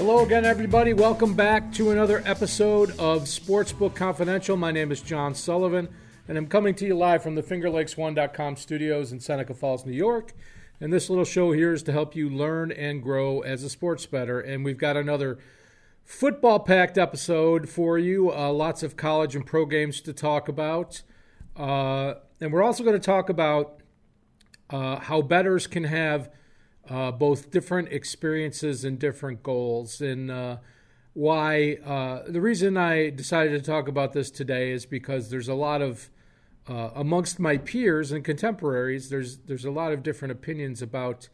Hello again, everybody. Welcome back to another episode of Sportsbook Confidential. My name is John Sullivan, and I'm coming to you live from the FingerLakes1.com studios in Seneca Falls, New York. And this little show here is to help you learn and grow as a sports bettor. And we've got another football-packed episode for you. Lots of college and pro games to talk about. And we're also going to talk about how bettors can have both different experiences and different goals. And why the reason I decided to talk about this today is because there's a lot of amongst my peers and contemporaries, there's a lot of different opinions about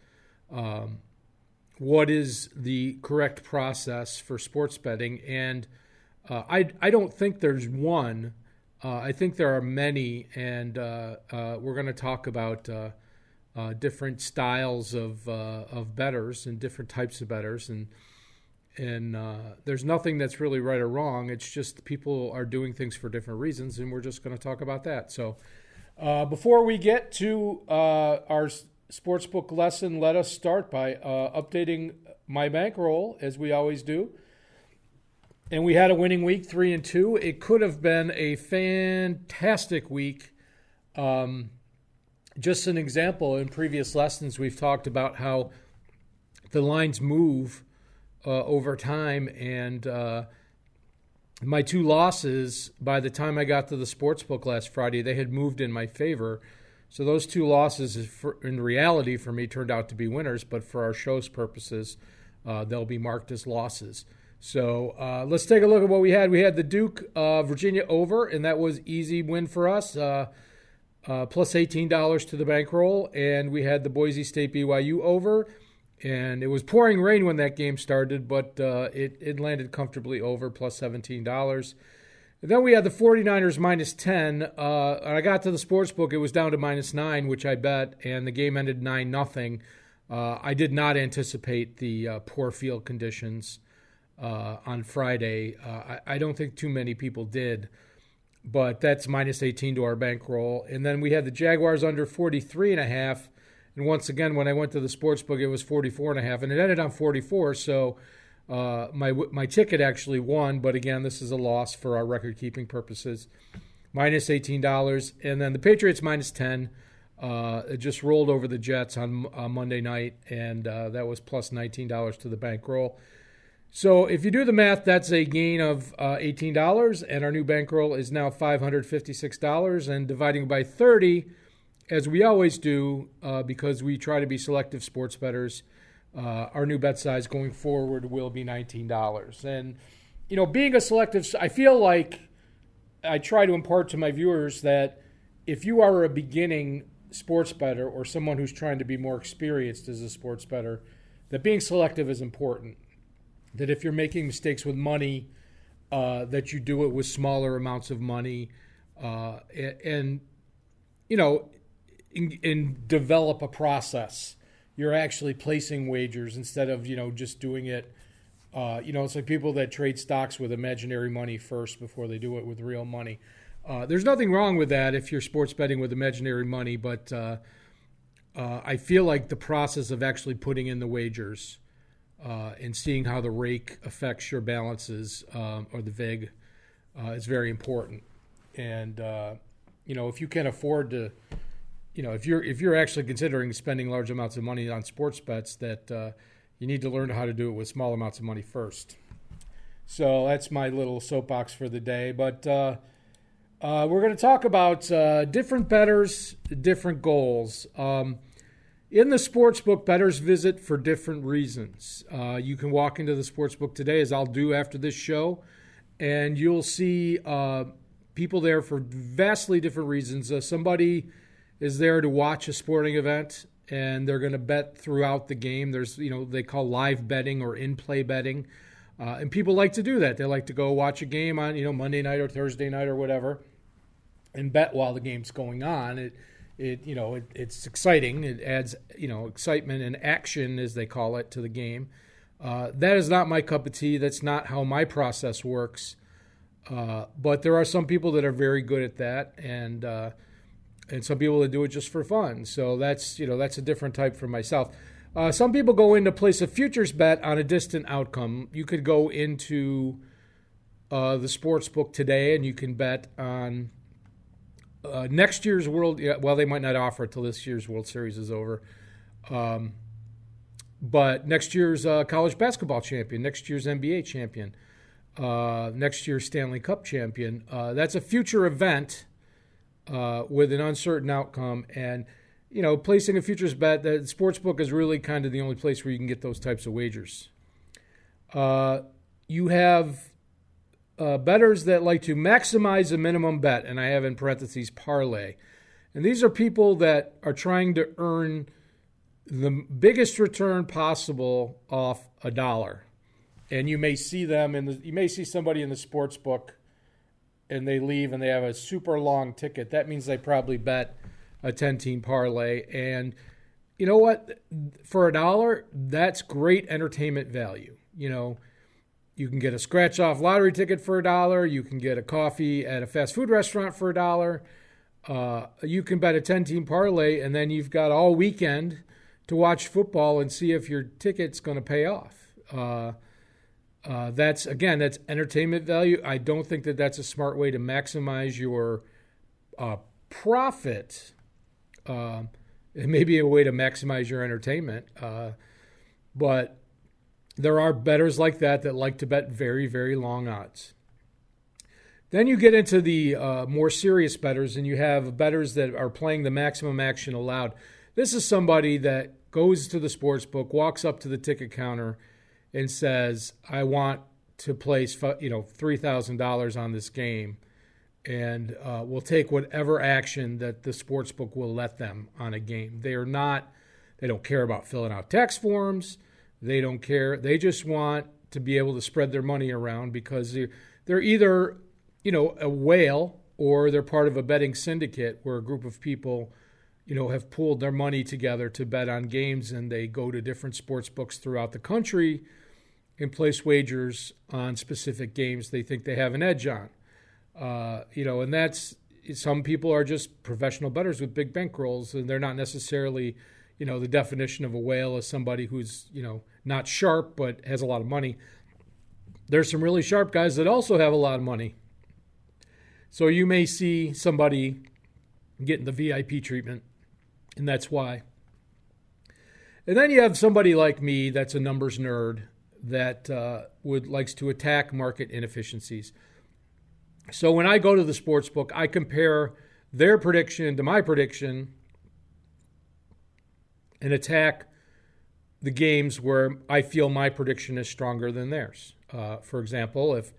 what is the correct process for sports betting. And I don't think there's one. I think there are many, and we're going to talk about different styles of bettors and different types of bettors, and there's nothing that's really right or wrong. It's just people are doing things for different reasons, and we're just going to talk about that. So before we get to our sportsbook lesson, let us start by updating my bankroll, as we always do. And we had a winning week, 3-2. It could have been a fantastic week. Just an example, in previous lessons, we've talked about how the lines move over time, and my two losses, by the time I got to the sportsbook last Friday, they had moved in my favor. So those two losses, in reality, for me, turned out to be winners, but for our show's purposes, they'll be marked as losses. So let's take a look at what we had. We had the Duke Virginia over, and that was easy win for us. Plus $18 to the bankroll, and we had the Boise State BYU over, and it was pouring rain when that game started, but it landed comfortably over, plus $17. And then we had the 49ers minus 10. I got to the sportsbook, it was down to minus 9, which I bet, and the game ended 9-0. I did not anticipate the poor field conditions on Friday. I don't think too many people did. But that's minus 18 to our bankroll. And then we had the Jaguars under 43.5. And once again, when I went to the sportsbook, it was 44.5. And it ended on 44. So my ticket actually won. But again, this is a loss for our record-keeping purposes. Minus $18. And then the Patriots minus 10. It just rolled over the Jets on Monday night. And that was plus $19 to the bankroll. So if you do the math, that's a gain of $18, and our new bankroll is now $556. And dividing by 30, as we always do, because we try to be selective sports bettors, our new bet size going forward will be $19. And, you know, being a selective, I feel like I try to impart to my viewers that if you are a beginning sports bettor or someone who's trying to be more experienced as a sports bettor, that being selective is important. That if you're making mistakes with money, that you do it with smaller amounts of money, and you know, and develop a process. You're actually placing wagers instead of, you know, just doing it. It's like people that trade stocks with imaginary money first before they do it with real money. There's nothing wrong with that if you're sports betting with imaginary money, but I feel like the process of actually putting in the wagers and seeing how the rake affects your balances or the VIG is very important. And if you can afford to, if you're actually considering spending large amounts of money on sports bets, that you need to learn how to do it with small amounts of money first. So that's my little soapbox for the day. But we're going to talk about different bettors, different goals. In the sportsbook, bettors visit for different reasons. You can walk into the sportsbook today, as I'll do after this show, and you'll see people there for vastly different reasons. Somebody is there to watch a sporting event, and they're going to bet throughout the game. There's, they call live betting or in-play betting, and people like to do that. They like to go watch a game on, Monday night or Thursday night or whatever, and bet while the game's going on. It's exciting. It adds, excitement and action, as they call it, to the game. That is not my cup of tea. That's not how my process works. But there are some people that are very good at that, and some people that do it just for fun. So that's a different type for myself. Some people go in to place a futures bet on a distant outcome. You could go into the Sportsbook today and you can bet on next year's World. Well, they might not offer it till this year's World Series is over. But next year's college basketball champion, next year's NBA champion, next year's Stanley Cup champion. That's a future event with an uncertain outcome. And, placing a futures bet, the Sportsbook is really kind of the only place where you can get those types of wagers. You have bettors that like to maximize a minimum bet, and I have in parentheses parlay. And these are people that are trying to earn the biggest return possible off a dollar. And you may see them you may see somebody in the sports book and they leave and they have a super long ticket. That means they probably bet a 10-team parlay. And you know what? For a dollar, that's great entertainment value. You can get a scratch-off lottery ticket for a dollar. You can get a coffee at a fast food restaurant for a dollar. You can bet a 10-team parlay, and then you've got all weekend to watch football and see if your ticket's going to pay off. That's entertainment value. I don't think that that's a smart way to maximize your profit. It may be a way to maximize your entertainment, but there are bettors like that like to bet very, very long odds. Then you get into the more serious bettors, and you have bettors that are playing the maximum action allowed. This is somebody that goes to the sports book, walks up to the ticket counter, and says, "I want to place, $3,000 on this game, and will take whatever action that the sports book will let them on a game." They don't care about filling out tax forms. They don't care. They just want to be able to spread their money around because they're either, a whale or they're part of a betting syndicate where a group of people, have pooled their money together to bet on games, and they go to different sports books throughout the country and place wagers on specific games they think they have an edge on. And that's, some people are just professional bettors with big bankrolls, and they're not necessarily, the definition of a whale is somebody who's, not sharp but has a lot of money. There's some really sharp guys that also have a lot of money. So you may see somebody getting the VIP treatment, and that's why. And then you have somebody like me that's a numbers nerd that likes to attack market inefficiencies. So when I go to the sports book, I compare their prediction to my prediction and attack the games where I feel my prediction is stronger than theirs. For example, if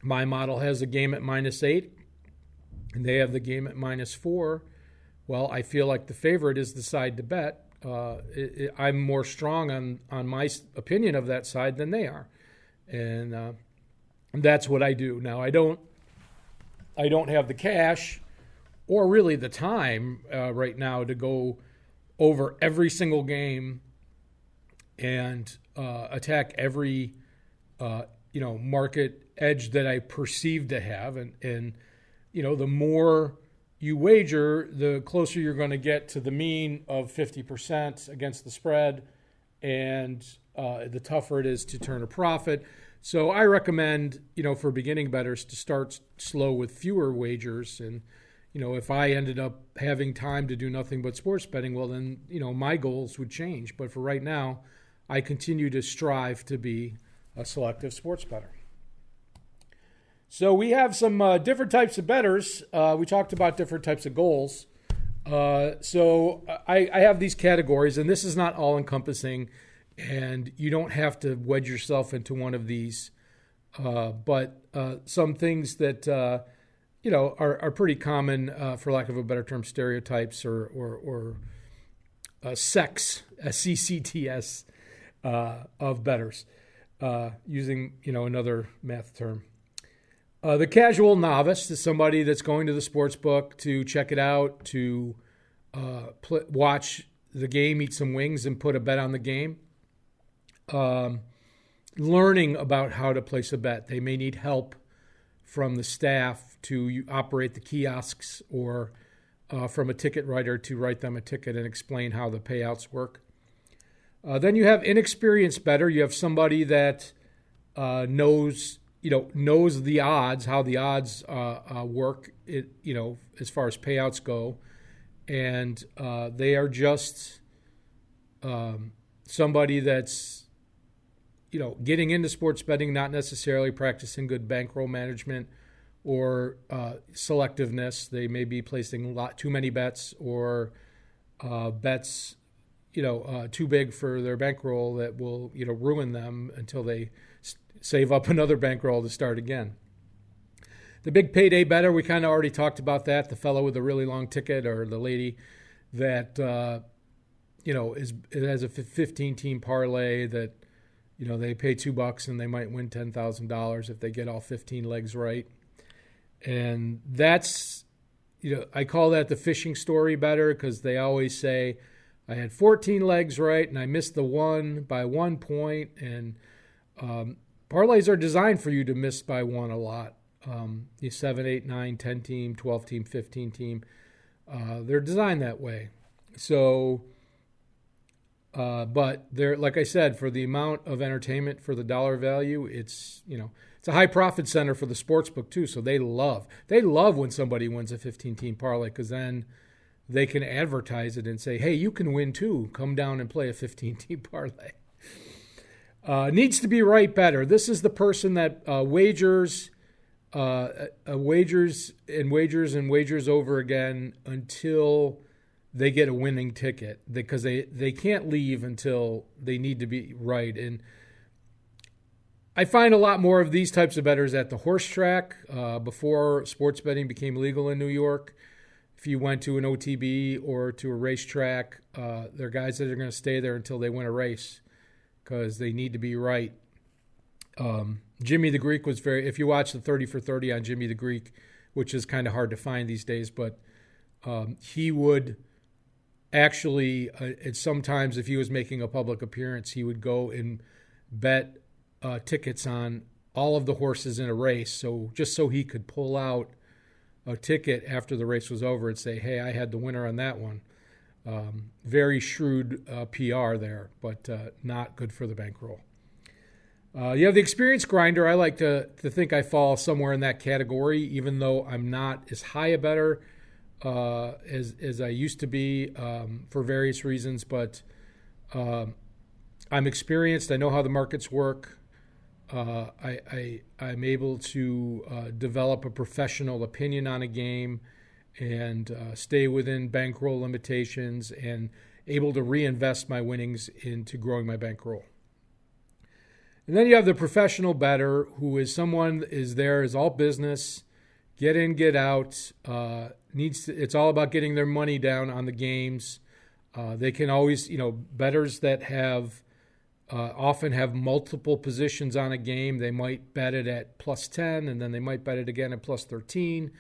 my model has a game at -8 and they have the game at -4, well, I feel like the favorite is the side to bet. I'm more strong on my opinion of that side than they are. And that's what I do. Now, I don't have the cash or really the time right now to go over every single game and attack every market edge that I perceive to have. And the more you wager, the closer you're going to get to the mean of 50% against the spread, and the tougher it is to turn a profit. So I recommend, for beginning bettors to start slow with fewer wagers. And, if I ended up having time to do nothing but sports betting, well, then, my goals would change. But for right now, I continue to strive to be a selective sports bettor. So we have some different types of bettors. We talked about different types of goals. So I have these categories, and this is not all-encompassing, and you don't have to wedge yourself into one of these. But some things that, are pretty common, for lack of a better term, stereotypes or sex, CCTS, of bettors, using, another math term. The casual novice is somebody that's going to the sports book to check it out, to watch the game, eat some wings, and put a bet on the game. Learning about how to place a bet. They may need help from the staff to operate the kiosks or from a ticket writer to write them a ticket and explain how the payouts work. Then you have inexperienced bettor. You have somebody that knows the odds, how the odds work, as far as payouts go. And they are just somebody that's, getting into sports betting, not necessarily practicing good bankroll management or selectiveness. They may be placing too many bets or bets, too big for their bankroll that will, ruin them until they save up another bankroll to start again. The big payday bettor, we kind of already talked about that. The fellow with a really long ticket or the lady that, it has a 15-team parlay that, they pay $2 and they might win $10,000 if they get all 15 legs right. And that's, I call that the fishing story bettor because they always say, I had 14 legs right and I missed the one by 1 point. And parlays are designed for you to miss by one a lot. The 7, 8, 9, 10 team, 12 team, 15 team, they're designed that way. So, but they're, like I said, for the amount of entertainment for the dollar value, it's a high profit center for the sportsbook too. So they love when somebody wins a 15 team parlay because then they can advertise it and say, hey, you can win too. Come down and play a 15 team parlay. Needs to be right bettor. This is the person that wagers over again until they get a winning ticket because they can't leave until they need to be right. And I find a lot more of these types of bettors at the horse track before sports betting became legal in New York. If you went to an OTB or to a racetrack, they're guys that are going to stay there until they win a race because they need to be right. Jimmy the Greek was if you watch the 30 for 30 on Jimmy the Greek, which is kind of hard to find these days, but he would actually, sometimes if he was making a public appearance, he would go and bet tickets on all of the horses in a race. So just so he could pull out a ticket after the race was over and say, hey, I had the winner on that one. Very shrewd PR there, but not good for the bankroll. You have the experienced grinder. I like to think I fall somewhere in that category, even though I'm not as high a bettor as I used to be for various reasons. But I'm experienced. I know how the markets work. I'm able to develop a professional opinion on a game and stay within bankroll limitations and able to reinvest my winnings into growing my bankroll. And then you have the professional bettor, who is someone is all business, get in, get out. It's all about getting their money down on the games. They can always, bettors that have often have multiple positions on a game. They might bet it at plus 10, and then they might bet it again at plus 13,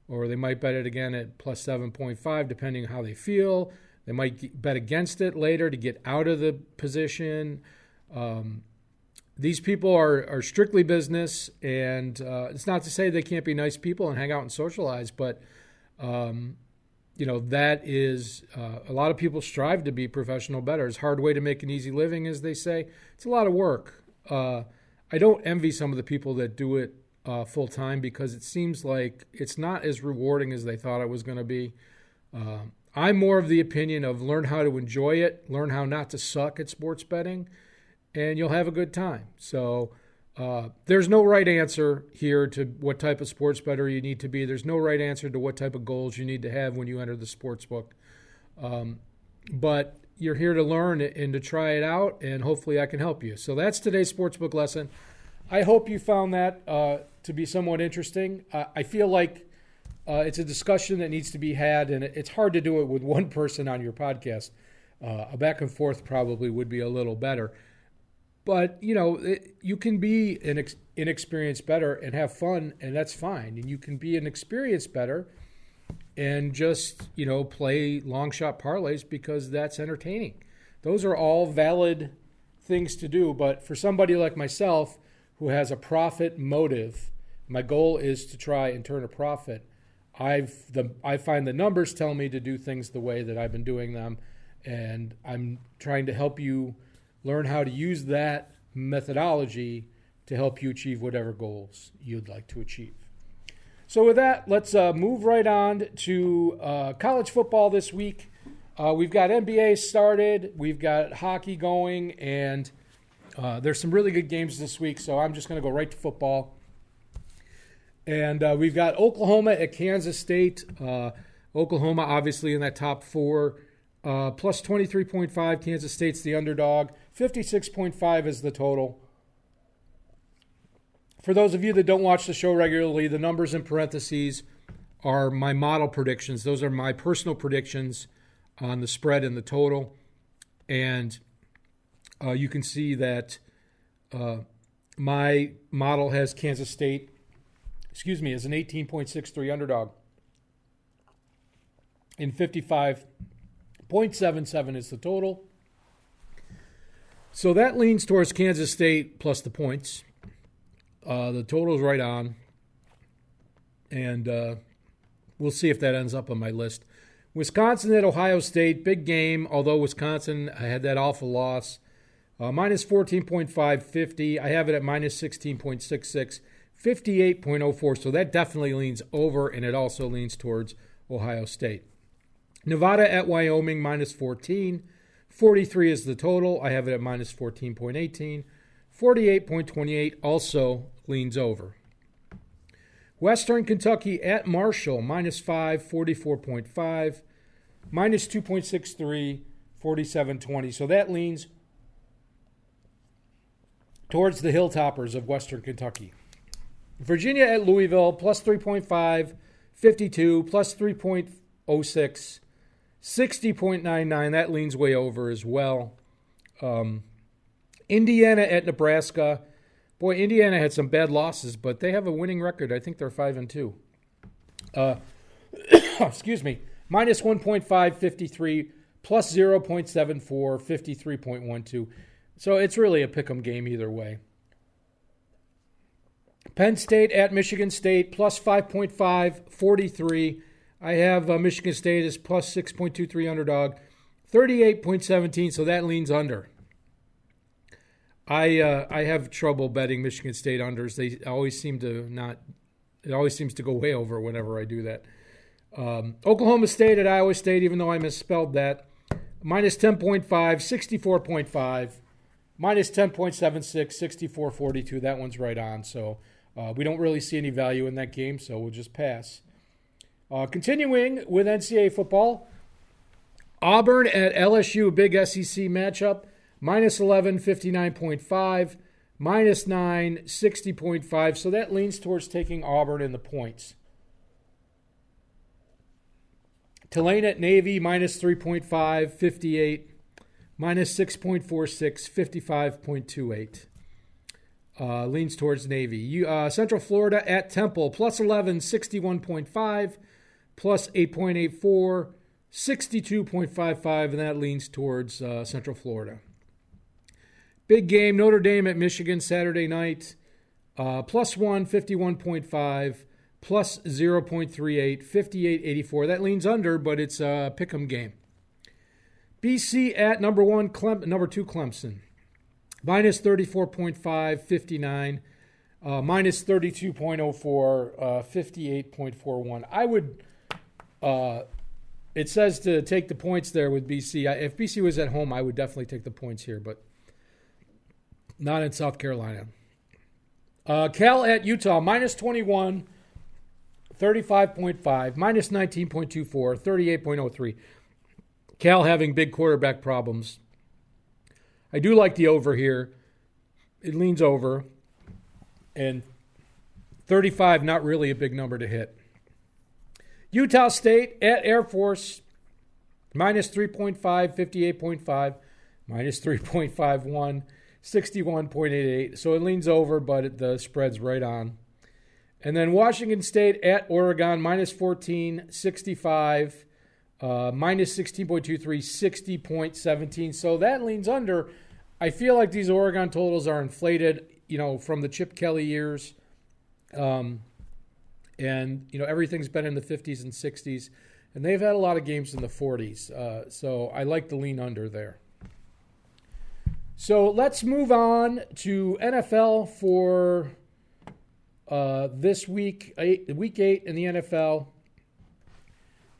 or they might bet it again at plus 7.5, depending on how they feel. They might bet against it later to get out of the position. These people are strictly business, and it's not to say they can't be nice people and hang out and socialize, but that is a lot of people strive to be professional bettors. Hard way to make an easy living, as they say. It's a lot of work. I don't envy some of the people that do it full time because it seems like it's not as rewarding as they thought it was going to be. I'm more of the opinion of learn how to enjoy it, learn how not to suck at sports betting, and you'll have a good time. So there's no right answer here to what type of sports bettor you need to be. There's no right answer to what type of goals you need to have when you enter the sports book. But you're here to learn and to try it out, and hopefully I can help you. So that's today's sportsbook lesson. I hope you found that to be somewhat interesting. I feel like it's a discussion that needs to be had, and it's hard to do it with one person on your podcast. A back and forth probably would be a little better. But, you can be an inexperienced bettor and have fun, and that's fine. And you can be an experienced bettor and just, play long shot parlays because that's entertaining. Those are all valid things to do. But for somebody like myself who has a profit motive, my goal is to try and turn a profit. I find the numbers tell me to do things the way that I've been doing them, and I'm trying to help you learn how to use that methodology to help you achieve whatever goals you'd like to achieve. So with that, let's move right on to college football this week. We've got NBA started, we've got hockey going, and there's some really good games this week, so I'm just going to go right to football. And we've got Oklahoma at Kansas State. Oklahoma obviously in that top 4. Plus 23.5, Kansas State's the underdog. 56.5 is the total. For those of you that don't watch the show regularly, the numbers in parentheses are my model predictions. Those are my personal predictions on the spread and the total. And you can see that my model has Kansas State, as an 18.63 underdog. And 55.77 is the total. So that leans towards Kansas State plus the points. The total's right on. And we'll see if that ends up on my list. Wisconsin at Ohio State, big game, although Wisconsin had that awful loss. Minus 14.5, 50. I have it at minus 16.66, 58.04. So that definitely leans over, and it also leans towards Ohio State. Nevada at Wyoming, minus 14. 43 is the total. I have it at minus 14.18. 48.28 also leans over. Western Kentucky at Marshall, minus 5, 44.5. Minus 2.63, 47.20. So that leans towards the Hilltoppers of Western Kentucky. Virginia at Louisville, plus 3.5, 52. Plus 3.06. 60.99, that leans way over as well. Indiana at Nebraska. Boy, Indiana had some bad losses, but they have a winning record. I think they're 5-2. Excuse me. Minus 1.5, 53. Plus 0.74, 53.12. So it's really a pick'em game either way. Penn State at Michigan State, plus 5.5, 43. I have Michigan State as plus 6.23 underdog, 38.17, so that leans under. I have trouble betting Michigan State unders. They always seem to not. It always seems to go way over whenever I do that. Oklahoma State at Iowa State, even though I misspelled that, minus 10.5, 64.5, minus 10.76, 64.42. That one's right on. So we don't really see any value in that game, so we'll just pass. Continuing with NCAA football, Auburn at LSU, big SEC matchup, minus 11, 59.5, minus 9, 60.5. So that leans towards taking Auburn in the points. Tulane at Navy, minus 3.5, 58, minus 6.46, 55.28. Leans towards Navy. Central Florida at Temple, plus 11, 61.5. Plus 8.84, 62.55, and that leans towards Central Florida. Big game, Notre Dame at Michigan Saturday night. Plus 1, 51.5, plus 0.38, 58.84. That leans under, but it's a pick'em game. BC at number 2 Clemson. Minus 34.5, 59. Minus 32.04, 58.41. I would... it says to take the points there with BC. If BC was at home, I would definitely take the points here, but not in South Carolina. Cal at Utah, minus 21, 35.5, minus 19.24, 38.03. Cal having big quarterback problems. I do like the over here. It leans over. And 35, not really a big number to hit. Utah State at Air Force, minus 3.5, 58.5, minus 3.51, 61.88. So it leans over, but the spread's right on. And then Washington State at Oregon, minus 14, 65, minus 16.23, 60.17. So that leans under. I feel like these Oregon totals are inflated, from the Chip Kelly years. And, everything's been in the 50s and 60s. And they've had a lot of games in the 40s. So I like the lean under there. So let's move on to NFL for this week, week 8 in the NFL.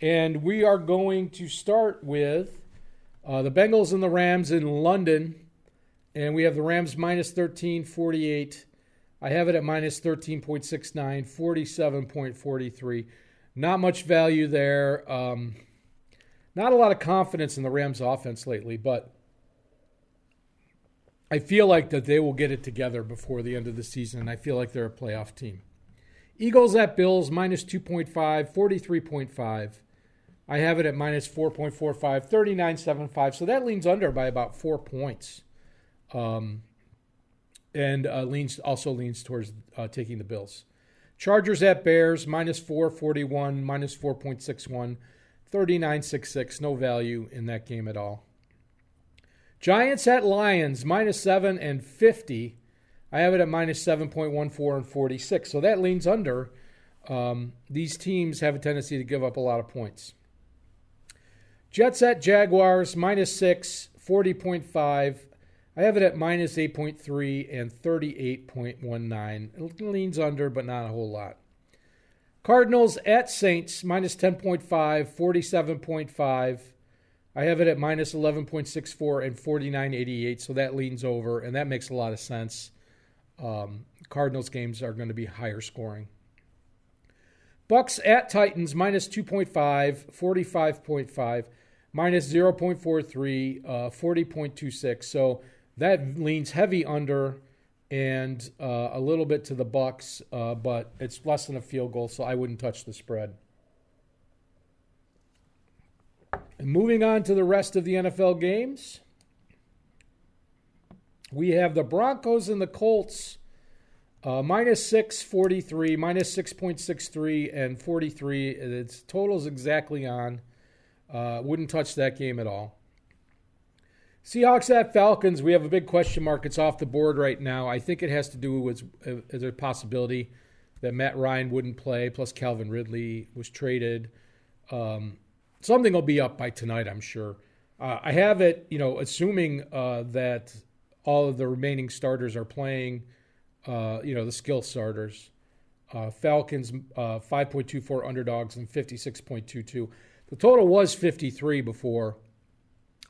And we are going to start with the Bengals and the Rams in London. And we have the Rams minus 13.48. I have it at minus 13.69, 47.43. Not much value there. Not a lot of confidence in the Rams offense lately, but I feel like that they will get it together before the end of the season, and I feel like they're a playoff team. Eagles at Bills, minus 2.5, 43.5. I have it at minus 4.45, 39.75. So that leans under by about 4 points. And also leans towards taking the Bills. Chargers at Bears, minus 4.41, minus 4.61, 39.66. No value in that game at all. Giants at Lions, minus 7 and 50. I have it at minus 7.14 and 46. So that leans under. These teams have a tendency to give up a lot of points. Jets at Jaguars, minus 6, 40.5. I have it at minus 8.3 and 38.19. It leans under, but not a whole lot. Cardinals at Saints, minus 10.5, 47.5. I have it at minus 11.64 and 49.88, so that leans over, and that makes a lot of sense. Cardinals games are going to be higher scoring. Bucks at Titans, minus 2.5, 45.5, minus 0.43, 40.26. So that leans heavy under and a little bit to the Bucks, but it's less than a field goal, so I wouldn't touch the spread. And moving on to the rest of the NFL games, we have the Broncos and the Colts, minus 6.43, minus 6.63, and 43. Its total's exactly on. Wouldn't touch that game at all. Seahawks at Falcons, we have a big question mark. It's off the board right now. I think it has to do with a possibility that Matt Ryan wouldn't play, plus Calvin Ridley was traded. Something will be up by tonight, I'm sure. I have it, assuming that all of the remaining starters are playing, the skill starters. Falcons, 5.24 underdogs and 56.22. The total was 53 before.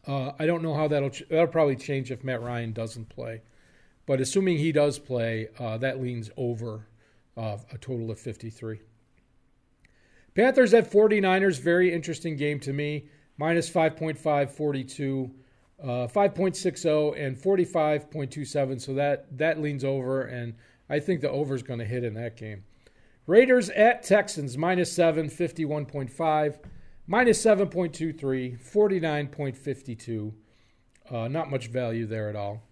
I don't know how that'll probably change if Matt Ryan doesn't play. But assuming he does play, that leans over a total of 53. Panthers at 49ers, very interesting game to me. Minus 5.5, 42, 5.60, and 45.27. So that leans over, and I think the over is going to hit in that game. Raiders at Texans, minus 7, 51.5, minus 7.23, 49.52. Not much value there at all.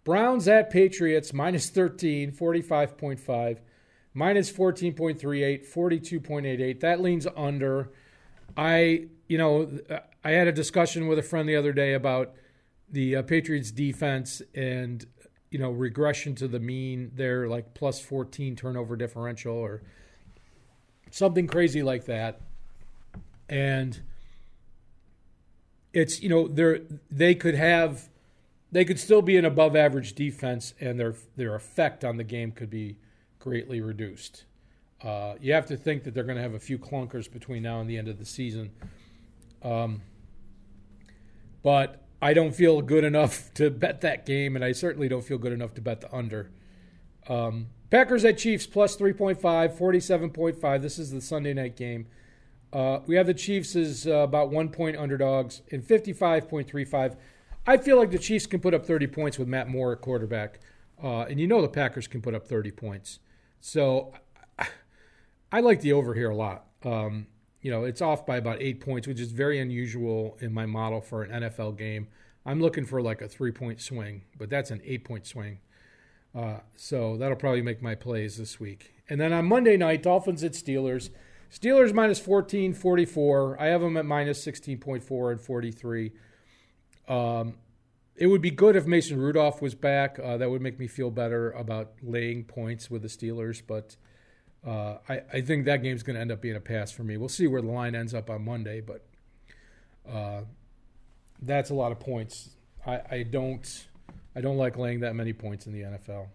Browns at Patriots, minus 13, 45.5. Minus 14.38, 42.88. That leans under. I had a discussion with a friend the other day about the Patriots defense and, regression to the mean. They're like plus 14 turnover differential or something crazy like that. And it's, they could still be an above average defense, and their effect on the game could be greatly reduced. You have to think that they're going to have a few clunkers between now and the end of the season. But I don't feel good enough to bet that game, and I certainly don't feel good enough to bet the under. Packers at Chiefs, plus 3.5, 47.5. This is the Sunday night game. We have the Chiefs as about 1 point underdogs in 55.35. I feel like the Chiefs can put up 30 points with Matt Moore at quarterback. And the Packers can put up 30 points. So I like the over here a lot. It's off by about 8 points, which is very unusual in my model for an NFL game. I'm looking for like a 3-point swing, but that's an 8-point swing. So that'll probably make my plays this week. And then on Monday night, Dolphins at Steelers. Steelers minus 14, 44. I have them at minus 16.4 and 43. It would be good if Mason Rudolph was back. That would make me feel better about laying points with the Steelers. But I think that game's going to end up being a pass for me. We'll see where the line ends up on Monday. But that's a lot of points. I don't like laying that many points in the NFL.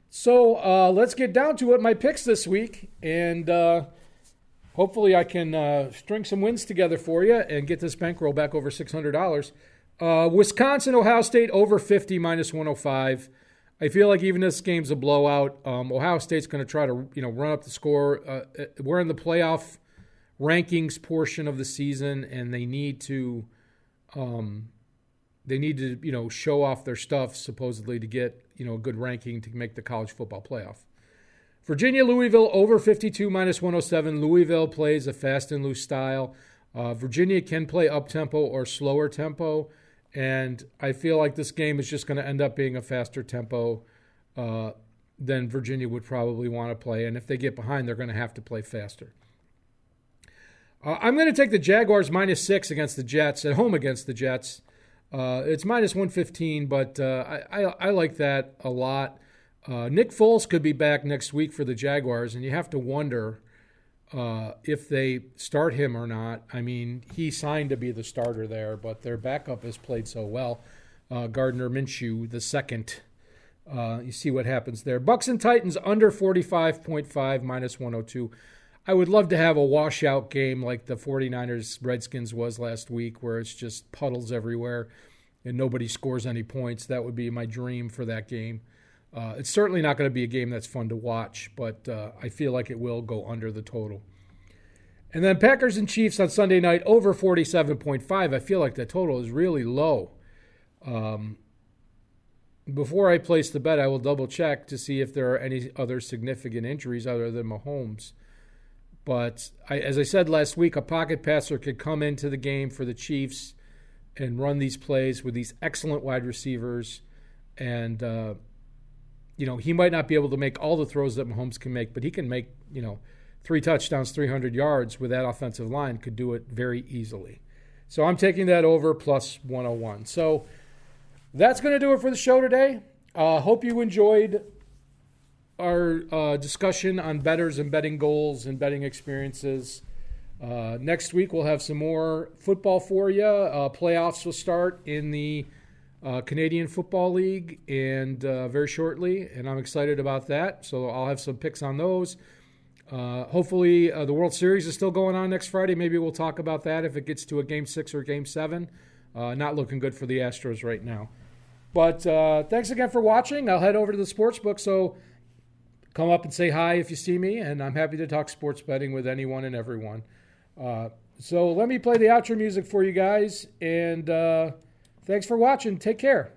So let's get down to it. My picks this week, and hopefully I can string some wins together for you and get this bankroll back over $600. Wisconsin, Ohio State over 50 minus 105. I feel like even this game's a blowout. Ohio State's going to try to run up the score. We're in the playoff rankings portion of the season, and they need to show off their stuff supposedly to get a good ranking to make the college football playoff. Virginia, Louisville over 52 minus 107. Louisville plays a fast and loose style. Virginia can play up tempo or slower tempo, and I feel like this game is just going to end up being a faster tempo than Virginia would probably want to play. And if they get behind, they're going to have to play faster. I'm going to take the Jaguars minus 6 against the Jets, at home against the Jets. It's minus 115, but I like that a lot. Nick Foles could be back next week for the Jaguars, and you have to wonder if they start him or not. I mean, he signed to be the starter there, but their backup has played so well. Gardner Minshew, the second. You see what happens there. Bucks and Titans under 45.5, minus 102. I would love to have a washout game like the 49ers-Redskins was last week, where it's just puddles everywhere and nobody scores any points. That would be my dream for that game. It's certainly not going to be a game that's fun to watch, but I feel like it will go under the total. And then Packers and Chiefs on Sunday night, over 47.5. I feel like the total is really low. Before I place the bet, I will double-check to see if there are any other significant injuries other than Mahomes. But as I said last week, a pocket passer could come into the game for the Chiefs and run these plays with these excellent wide receivers. And, he might not be able to make all the throws that Mahomes can make, but he can make, 3 touchdowns, 300 yards with that offensive line, could do it very easily. So I'm taking that over plus 101. So that's going to do it for the show today. Hope you enjoyed our discussion on bettors and betting goals and betting experiences. Next week we'll have some more football for you. Playoffs will start in the Canadian Football League and very shortly, and I'm excited about that. So I'll have some picks on those. Hopefully the World Series is still going on next Friday. Maybe we'll talk about that if it gets to a Game 6 or Game 7. Not looking good for the Astros right now. But thanks again for watching. I'll head over to the Sportsbook, so come up and say hi if you see me, and I'm happy to talk sports betting with anyone and everyone. So let me play the outro music for you guys, and thanks for watching. Take care.